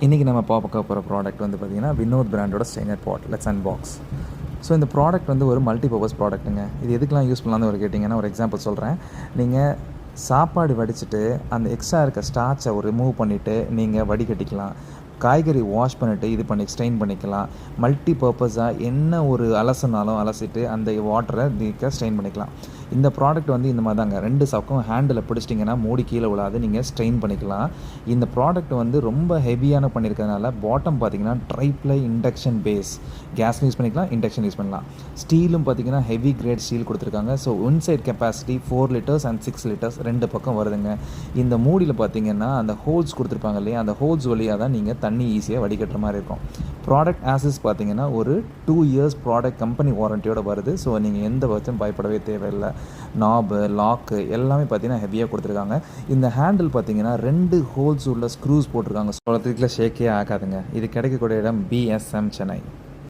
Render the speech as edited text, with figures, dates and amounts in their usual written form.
இன்றைக்கி நம்ம பார்க்க போகிற ப்ராடக்ட் வந்து பார்த்திங்கன்னா வினோத் பிராண்டோட strainer pot. Let's unbox. So இந்த ப்ராடக்ட் வந்து ஒரு மல்டிபர்பஸ் ப்ராடக்ட்டுங்க. இது எதுக்கெலாம் யூஸ் பண்ணலாம்னு ஒரு கேட்டிங்கன்னா ஒரு எக்ஸாம்பிள் சொல்கிறேன். நீங்கள் சாப்பாடு வடிச்சிட்டு அந்த எக்ஸ்ட்ரா இருக்க ஸ்டார்ச்சை ரிமூவ் பண்ணிவிட்டு நீங்கள் வடிகட்டிக்கலாம். காய்கறி வாஷ் பண்ணிவிட்டு இது பண்ணி ஸ்ட்ரெயின் பண்ணிக்கலாம். மல்டி பர்பஸாக என்ன ஒரு அலசினாலும் அலசிட்டு அந்த வாட்டரை நீங்கள் ஸ்ட்ரெயின் பண்ணிக்கலாம். இந்த ப்ராடக்ட் வந்து இந்த மாதிரி தாங்க, 2 பக்கம் ஹேண்டில் பிடிச்சிட்டிங்கன்னா மூடி கீழே விழாது, நீங்கள் ஸ்ட்ரெயின் பண்ணிக்கலாம். இந்த ப்ராடக்ட் வந்து ரொம்ப ஹெவியான பண்ணியிருக்கிறதுனால பாட்டம் பார்த்திங்கன்னா triply induction base. Gas use பண்ணிக்கலாம், இண்டக்ஷன் யூஸ் பண்ணலாம். ஸ்டீலும் பார்த்திங்கன்னா ஹெவி கிரேட் ஸ்டீல் கொடுத்துருக்காங்க. So inside capacity 4 litres and 6 litres 2 பக்கம் வருதுங்க. இந்த மூடியில் பார்த்திங்கன்னா அந்த ஹோல்ஸ் கொடுத்துருப்பாங்க இல்லையா, அந்த ஹோல்ஸ் வழியாக தான் நீங்கள் தண்ணி ஈஸியாக வடிகட்டுற மாதிரி இருக்கும். ப்ராடக்ட் ஆசஸ் பார்த்திங்கன்னா ஒரு 2 இயர்ஸ் ப்ராடக்ட் கம்பெனி வாரண்டியோடு வருது. ஸோ நீங்கள் எந்த பட்சம் பயப்படவே தேவையில்லை. நாபு, லாக்கு எல்லாமே பார்த்திங்கன்னா ஹெவியாக கொடுத்துருக்காங்க. இந்த ஹேண்டில் பார்த்திங்கன்னா 2 ஹோல்ஸ் உள்ள ஸ்க்ரூஸ் போட்டிருக்காங்க. ஸோ அதுக்குள்ள ஷேக்கே ஆகாதுங்க. இது கிடைக்கக்கூடிய இடம் BSM சென்னை.